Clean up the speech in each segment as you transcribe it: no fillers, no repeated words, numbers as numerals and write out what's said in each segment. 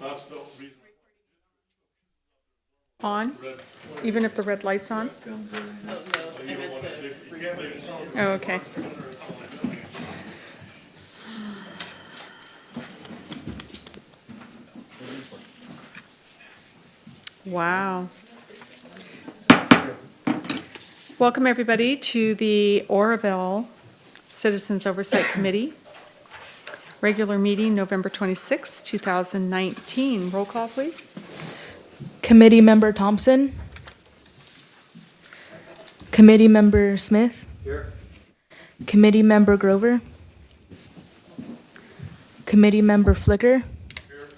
That's the reason. On, even if the red light's on? Oh, okay. Wow. Welcome, everybody, to the Oroville Citizens Oversight Committee. Regular meeting, November 26, 2019. Roll call, please. Committee Member Thompson. Committee Member Smith. Here. Committee Member Grover. Committee Member Flicker. Here.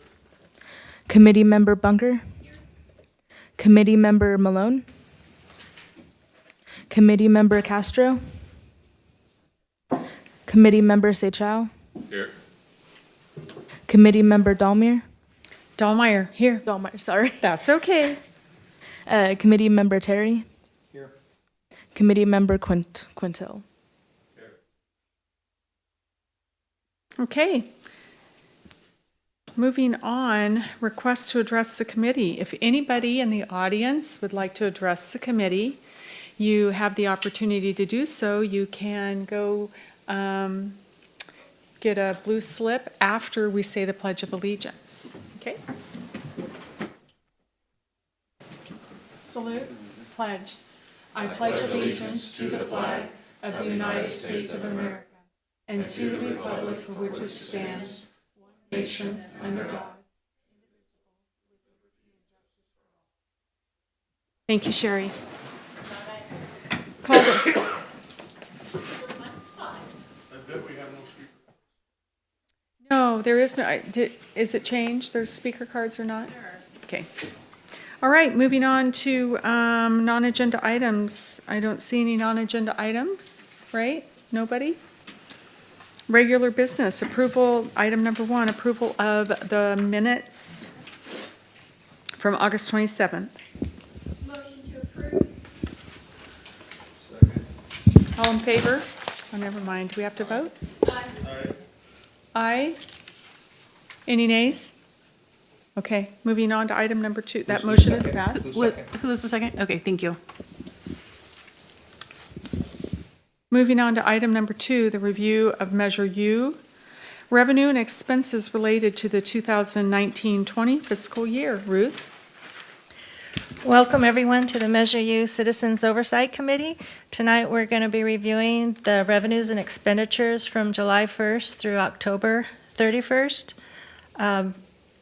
Committee Member Bunker. Committee Member Malone. Committee Member Castro. Committee Member Seychow. Here. Committee Member Dalmier. Dahlmeyer, here. Dalmier, sorry. That's okay. Committee Member Terry. Here. Committee Member Quintel. Here. Okay. Moving on, request to address the committee. If anybody in the audience would like to address the committee, you have the opportunity to do so. You can go get a blue slip after we say the Pledge of Allegiance. Okay? Salute, pledge. I pledge allegiance to the flag of the United States of America and to the republic for which it stands, one nation, under God. Thank you, Sherry. Call the... No, there is no, is it changed? There's speaker cards or not? Okay. All right, moving on to non-agenda items. I don't see any non-agenda items, right? Nobody? Regular business, approval, item number 1, approval of the minutes from August 27th. Motion to approve. Second. All in favor? Oh, never mind. Do we have to vote? Aye. Aye. Any nays? Okay, moving on to item number 2. That motion is passed. Who was the second? Okay, thank you. Moving on to item number 2, the review of Measure U, revenue and expenses related to the 2019-20 fiscal year. Ruth? Welcome, everyone, to the Measure U Citizens Oversight Committee. Tonight, we're going to be reviewing the revenues and expenditures from July 1st through October 31st.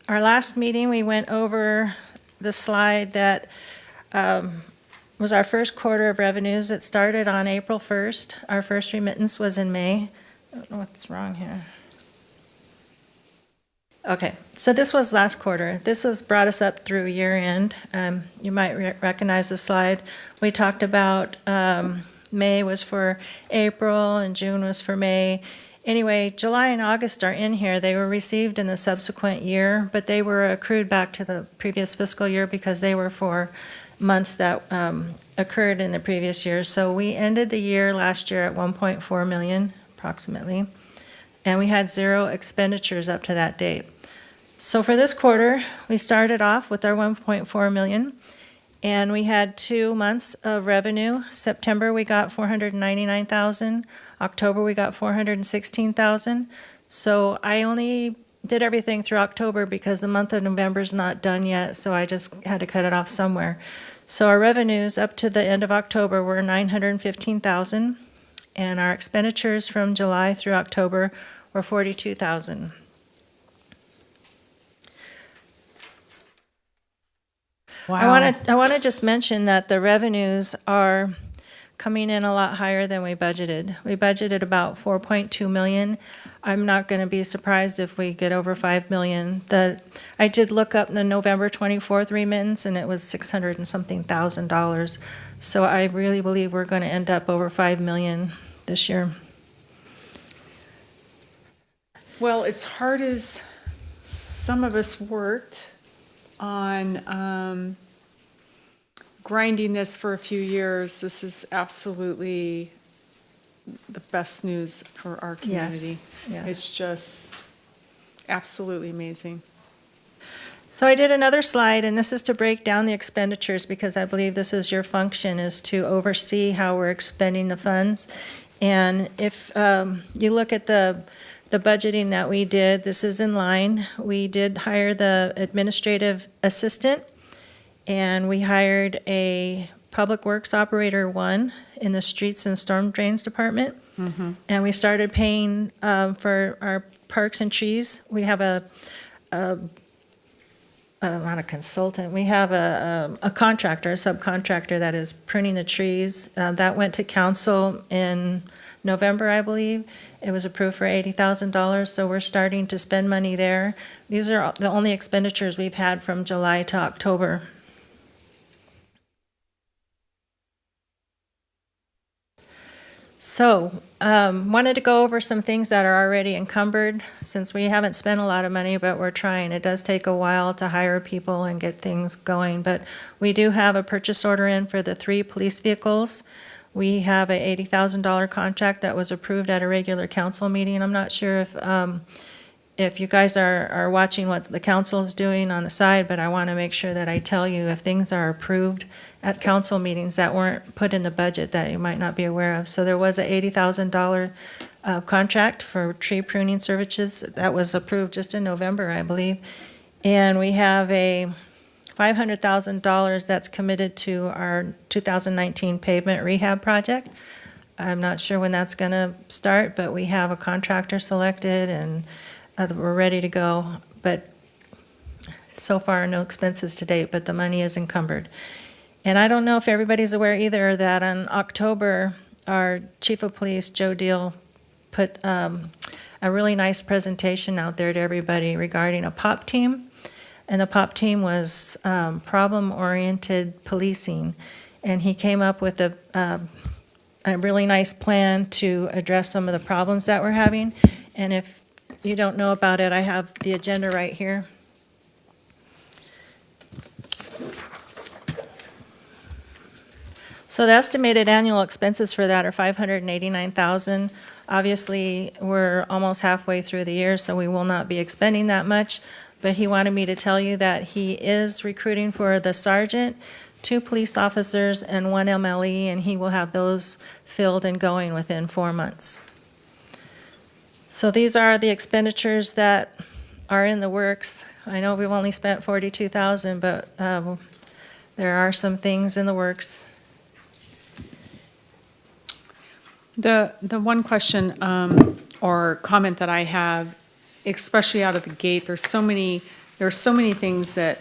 Our last meeting, we went over the slide that was our first quarter of revenues. It started on April 1st. Our first remittance was in May. I don't know what's wrong here. Okay, so this was last quarter. This brought us up through year end. You might recognize the slide. We talked about May was for April and June was for May. Anyway, July and August are in here. They were received in the subsequent year, but they were accrued back to the previous fiscal year because they were for months that occurred in the previous year. So we ended the year last year at 1.4 million approximately, and we had 0 expenditures up to that date. So for this quarter, we started off with our 1.4 million, and we had 2 months of revenue. September, we got 499,000. October, we got 416,000. So I only did everything through October because the month of November is not done yet, so I just had to cut it off somewhere. So our revenues up to the end of October were 915,000, and our expenditures from July through October were 42,000. Wow. I want to just mention that the revenues are coming in a lot higher than we budgeted. We budgeted about 4.2 million. I'm not going to be surprised if we get over 5 million. I did look up the November 24th remittance, and it was $600 and something thousand. So I really believe we're going to end up over 5 million this year. Well, as hard as some of us worked on grinding this for a few years, this is absolutely the best news for our community. Yes, yeah. It's just absolutely amazing. So I did another slide, and this is to break down the expenditures, because I believe this is your function, is to oversee how we're expending the funds. And if you look at the budgeting that we did, this is in line. We did hire the administrative assistant, and we hired a Public Works Operator 1 in the Streets and Storm Drains Department. And we started paying for our parks and trees. We have not a consultant, we have a contractor, a subcontractor that is pruning the trees. That went to council in November, I believe. It was approved for $80,000, so we're starting to spend money there. These are the only expenditures we've had from July to October. So, wanted to go over some things that are already encumbered, since we haven't spent a lot of money, but we're trying. It does take a while to hire people and get things going, but we do have a purchase order in for the 3 police vehicles. We have a $80,000 contract that was approved at a regular council meeting. I'm not sure if you guys are watching what the council is doing on the side, but I want to make sure that I tell you if things are approved at council meetings that weren't put in the budget that you might not be aware of. So there was a $80,000 contract for tree pruning services that was approved just in November, I believe. And we have a $500,000 that's committed to our 2019 pavement rehab project. I'm not sure when that's going to start, but we have a contractor selected and we're ready to go. But so far, no expenses to date, but the money is encumbered. And I don't know if everybody's aware either that in October, our Chief of Police, Joe Deal, put a really nice presentation out there to everybody regarding a POP team. And the POP team was problem-oriented policing. And he came up with a really nice plan to address some of the problems that we're having. And if you don't know about it, I have the agenda right here. So the estimated annual expenses for that are $589,000. Obviously, we're almost halfway through the year, so we will not be expending that much. But he wanted me to tell you that he is recruiting for the sergeant, 2 police officers, and 1 MLE, and he will have those filled and going within 4 months. So these are the expenditures that are in the works. I know we've only spent $42,000, but there are some things in the works. The one question or comment that I have, especially out of the gate, there are so many things that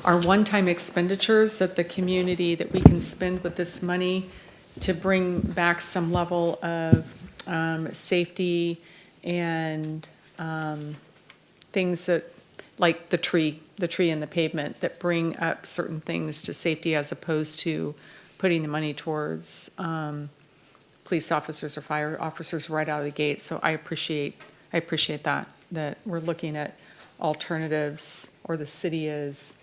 are one-time expenditures that the community, that we can spend with this money to bring back some level of safety and things that, like the tree and the pavement, that bring up certain things to safety as opposed to putting the money towards police officers or fire officers right out of the gate. So I appreciate that we're looking at alternatives, or the city is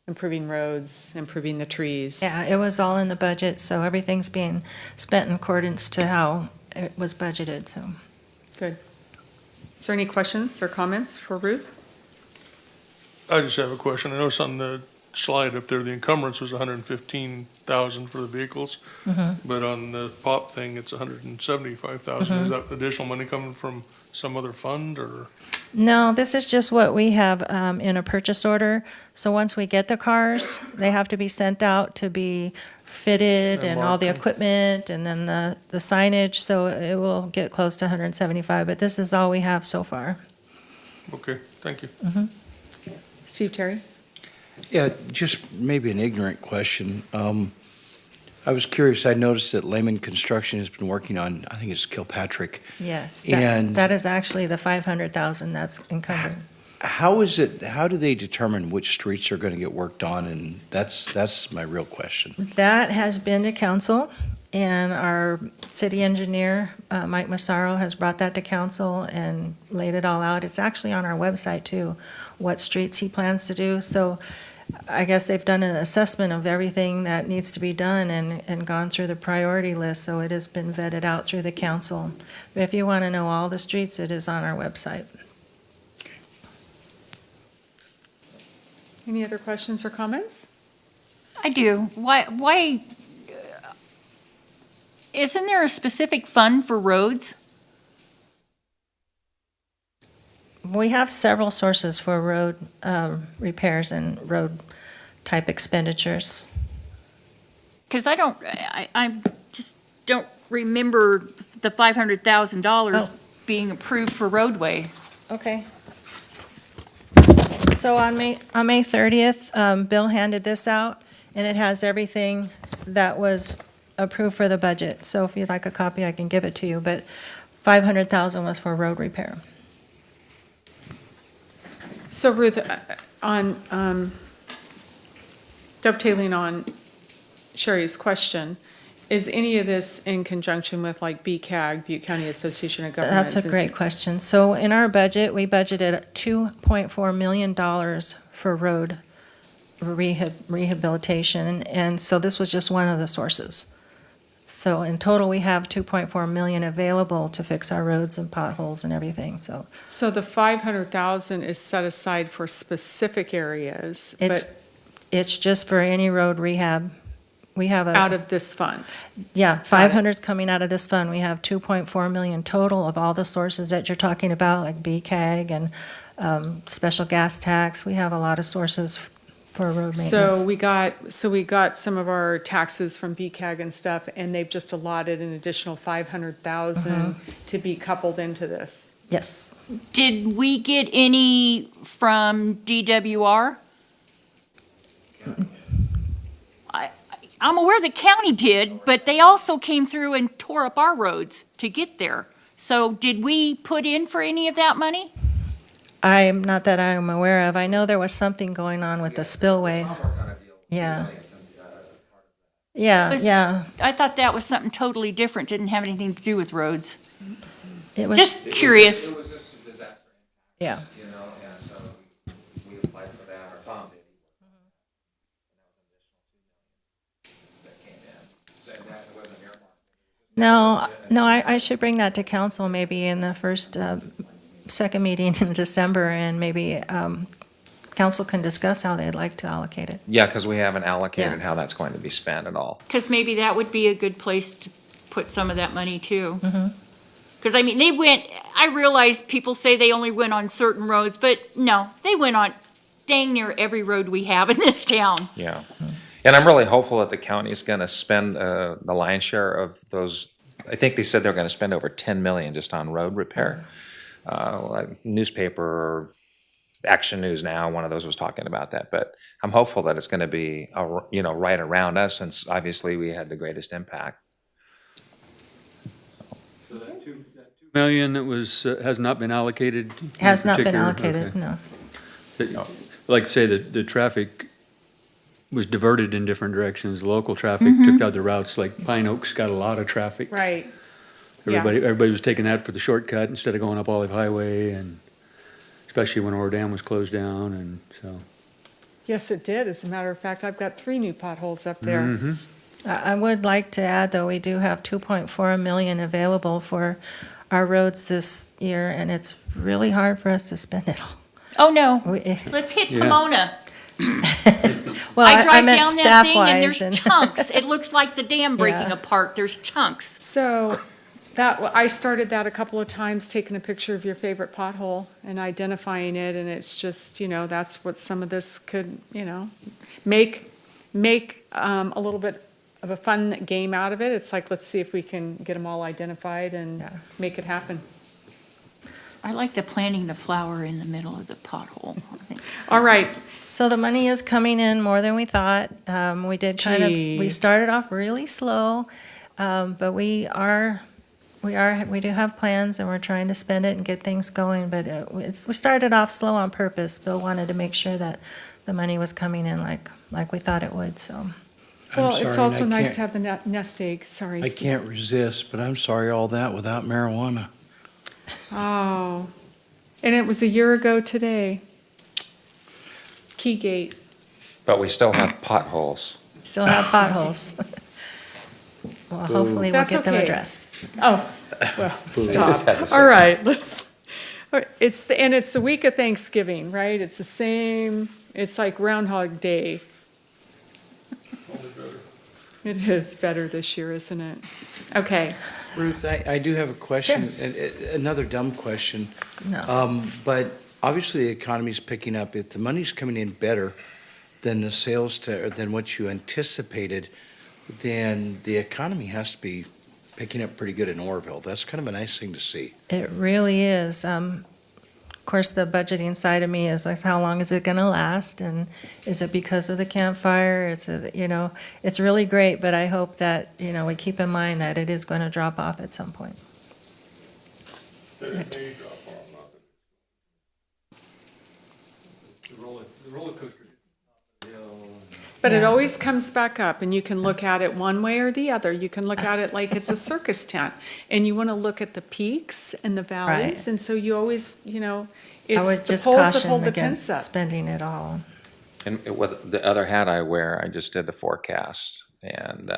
improving roads, improving the trees. Yeah, it was all in the budget, so everything's being spent in accordance to how it was budgeted, so. Good. Is there any questions or comments for Ruth? I just have a question. I noticed on the slide up there, the encumbrance was $115,000 for the vehicles, but on the POP thing, it's $175,000. Is that additional money coming from some other fund, or? No, this is just what we have in a purchase order. So once we get the cars, they have to be sent out to be fitted and all the marked. equipment and then the signage, so it will get close to 175, but this is all we have so far. Okay, thank you. Steve Terry? Yeah, just maybe an ignorant question. I was curious, I noticed that Lehman Construction has been working on, I think it's Kilpatrick. Yes, And- that is actually the 500,000 that's encumbered. How do they determine which streets are going to get worked on? And that's my real question. That has been to council, and our city engineer, Mike Massaro, has brought that to council and laid it all out. It's actually on our website too, what streets he plans to do. So I guess they've done an assessment of everything that needs to be done and gone through the priority list, so it has been vetted out through the council. But if you want to know all the streets, it is on our website. Any other questions or comments? I do. Why, isn't there a specific fund for roads? We have several sources for road repairs and road type expenditures. Because I just don't remember the $500,000 being approved for roadway. Okay. So on May 30th, Bill handed this out, and it has everything that was approved for the budget. So if you'd like a copy, I can give it to you, but 500,000 was for road repair. So Ruth, on dovetailing on Sherry's question, is any of this in conjunction with like BCAG, Butte County Association of Government? That's a great question. So in our budget, we budgeted $2.4 million for road rehabilitation, and so this was just one of the sources. So in total, we have 2.4 million available to fix our roads and potholes and everything, so. So the 500,000 is set aside for specific areas, but It's just for any road rehab. We have out of this fund? Yeah, 500's coming out of this fund. We have 2.4 million total of all the sources that you're talking about, like BCAG and special gas tax. We have a lot of sources for road maintenance. So we got some of our taxes from BCAG and stuff, and they've just allotted an additional 500,000 to be coupled into this. Yes. Did we get any from DWR? I'm aware the county did, but they also came through and tore up our roads to get there. So did we put in for any of that money? I'm not that I'm aware of. I know there was something going on with the spillway. Yeah. Yeah, 'Cause yeah. I thought that was something totally different, didn't have anything to do with roads. It was, Just curious. It was just a disaster, yeah. you know, and so we applied for that, or Tom did. That came in, saying that wasn't earmarked. No, I should bring that to council maybe in the first, second meeting in December, and maybe council can discuss how they'd like to allocate it. Yeah, because we haven't allocated Yeah. how that's going to be spent at all. Because maybe that would be a good place to put some of that money too. Because I mean, I realize people say they only went on certain roads, but no, they went on dang near every road we have in this town. Yeah. And I'm really hopeful that the county is going to spend the lion's share of those. I think they said they're going to spend over 10 million just on road repair. Like newspaper or Action News Now, one of those was talking about that. But I'm hopeful that it's going to be, right around us, since obviously we had the greatest impact. So that 2 million that was, has not been allocated? in Has not been particular? allocated, Okay. no. Like I say, the traffic was diverted in different directions. Local traffic took other routes, like Pine Oaks got a lot of traffic. Right. Yeah. Everybody was taking that for the shortcut instead of going up Olive Highway, and especially when Ore Dam was closed down, and so. Yes, it did. As a matter of fact, I've got 3 new potholes up there. I would like to add, though, we do have 2.4 million available for our roads this year, and it's really hard for us to spend it all. Oh, no. We- Let's hit Yeah. Pomona. Well, I drive meant down that thing and staff-wise, there's chunks. It looks like the dam breaking Yeah. apart. There's chunks. So I started that a couple of times, taking a picture of your favorite pothole and identifying it, and it's just, that's what some of this could, make a little bit of a fun game out of it. It's like, let's see if we can get them all identified and Yeah. make it happen. I like the planting the flower in the middle of the pothole. I think All right, So the money is coming in more than we thought. We did Gee. we started off really slow, but we do have plans, and we're trying to spend it and get things going, but we started off slow on purpose. Bill wanted to make sure that the money was coming in like we thought it would, so. well, it's sorry, also and I nice to can't- have the nest egg, sorry. I Steve. can't resist, but I'm sorry, all that without marijuana. Oh, and it was a year ago today. Keygate. But we still have potholes. Still have potholes. Well, hopefully we'll That's get them okay. addressed. Oh, well, Just had to stop. say All right, let's, And it's the week of Thanksgiving, right? It's the same, it's like Groundhog Day. It is better this year, isn't it? Okay. Ruth, I do have a question, another dumb question. No. But obviously the economy's picking up. If the money's coming in better than the than what you anticipated, then the economy has to be picking up pretty good in Oroville. That's kind of a nice thing to see. It really is. Of course, the budgeting side of me is like, how long is it going to last? And is it because of the campfire? It's really great, but I hope that, we keep in mind that it is going to drop off at some point. It may drop off, not that- The roller coaster. But it always comes back up, and you can look at it one way or the other. You can look at it like it's a circus tent, and you want to look at the peaks and the valleys, Right. and so you always, I would it's the just poles that caution hold the against tents up. spending it all. And with the other hat I wear, I just did the forecast, and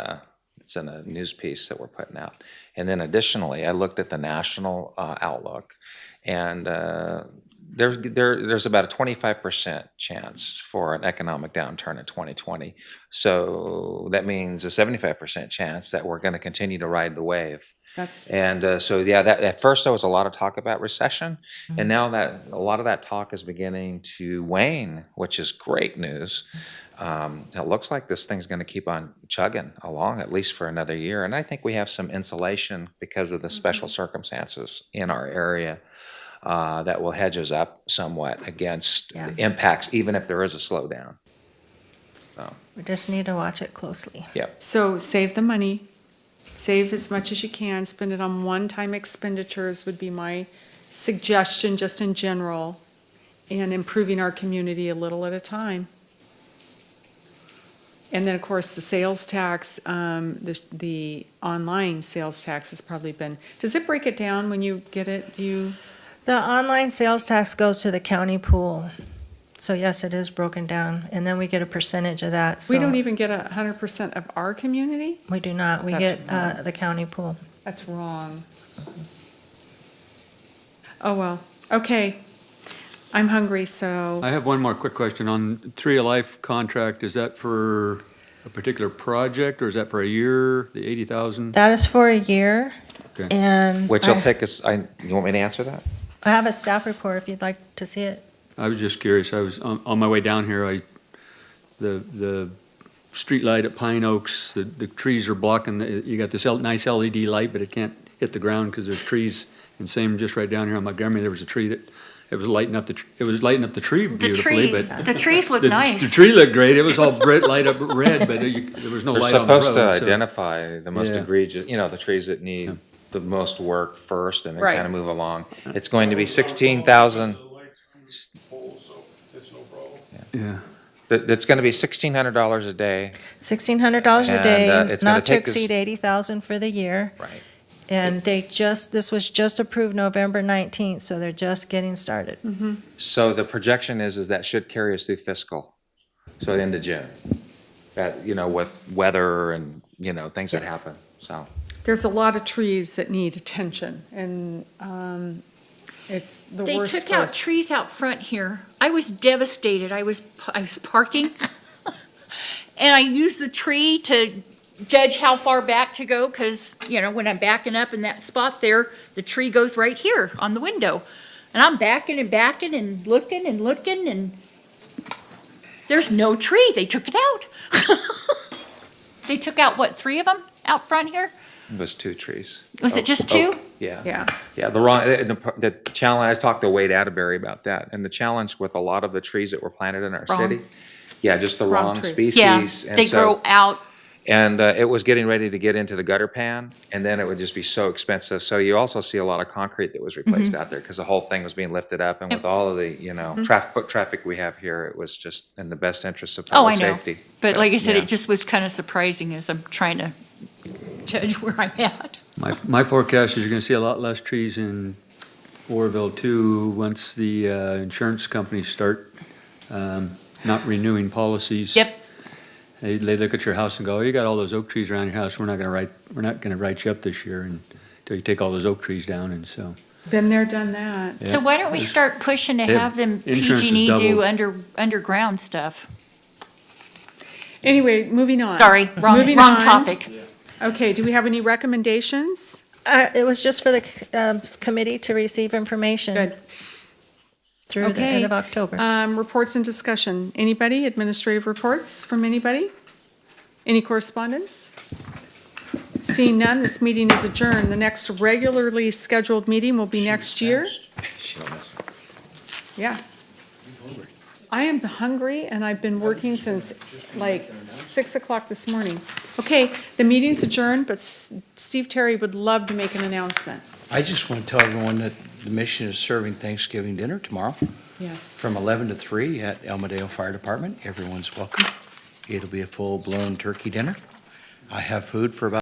it's in a news piece that we're putting out. And then additionally, I looked at the national outlook, and there's about a 25% chance for an economic downturn in 2020. So that means a 75% chance that we're going to continue to ride the wave. And that at first there was a lot of talk about recession, and now that a lot of that talk is beginning to wane, which is great news. It looks like this thing's going to keep on chugging along at least for another year, and I think we have some insulation because of the special circumstances in our area that will hedge us up somewhat against impacts, even if there is a slowdown. So, We just need to watch it closely. So save the money, save as much as you can, spend it on one-time expenditures would be my suggestion, just in general, and improving our community a little at a time. And then, of course, the sales tax, the online sales tax has probably been, does it break it down when you get it? The online sales tax goes to the county pool. So yes, it is broken down, and then we get a percentage of that. We So don't even get 100% of our community? We do not. We That's get wrong. the county pool. That's wrong. Oh, well, okay. I'm hungry, so, I have one more quick question on Tree of Life contract. Is that for a particular project, or is that for a year, the 80,000? That is for a year, Okay. and which will take us. You want me to answer that? I have a staff report if you'd like to see it. I was just curious. I was on my way down here. The street light at Pine Oaks, the trees are blocking. You got this nice LED light, but it can't hit the ground because there's trees. And same just right down here on Montgomery, there was a tree that it was lighting up the tree beautifully. But The trees look the nice. tree looked great. It was all light up red, but there was no They're light on the road. supposed to so- identify the most Yeah. egregious, the trees that need the most work first, and then Right. kind of move along. It's going to be 16,000. The lights on the poles, so it's no problem. Yeah. It's going to be $1,600 a day. $1,600 a And, day, it's gonna not to take us- exceed 80,000 for the year. Right. And this was just approved November 19th, so they're just getting started. So the projection is that should carry us through fiscal, so the end of June. That, with weather and, things that Yes. happen, so. there's a lot of trees that need attention, and it's the They worst. took out trees out front here. I was devastated. I was parking, and I used the tree to judge how far back to go, because, when I'm backing up in that spot there, the tree goes right here on the window. And I'm backing and backing and looking, and there's no tree. They took it out. They took out, what, 3 of them out front here? It was 2 trees. Was it just 2? Yeah. Yeah, Yeah, the challenge, I talked to Wade Atterbury about that, and the challenge with a lot of the trees that were planted in our Wrong. city, just the Wrong wrong trees. species. Yeah, and they so- grow out. And it was getting ready to get into the gutter pan, and then it would just be so expensive. So you also see a lot of concrete that was replaced out there, because the whole thing was being lifted up, and with all of the, foot traffic we have here, it was just in the best interest of Oh, I public know. safety. But like I said, Yeah. it just was kind of surprising as I'm trying to judge where I'm at. My forecast is you're gonna see a lot less trees in Oroville too, once the insurance companies start not renewing policies. Yep. They look at your house and go, oh, you got all those oak trees around your house, we're not gonna write you up this year until you take all those oak trees down, and so. Been there, done that. So why don't we start pushing to Yeah. have them Insurance is PG&E do doubled. underground stuff? Anyway, moving on. Sorry, wrong Moving on. topic. Okay, do we have any recommendations? It was just for the committee to receive information. Good. Through the Okay. end of October. Reports and discussion. Anybody? Administrative reports from anybody? Any correspondence? Seeing none, this meeting is adjourned. The next regularly scheduled meeting will be next year. Yeah. I am hungry and I've been working since like 6 o'clock this morning. Okay, the meeting's adjourned, but Steve Terry would love to make an announcement. I just want to tell everyone that the mission is serving Thanksgiving dinner tomorrow Yes. from 11 to 3 at El Madeo Fire Department. Everyone's welcome. It'll be a full-blown turkey dinner. I have food for about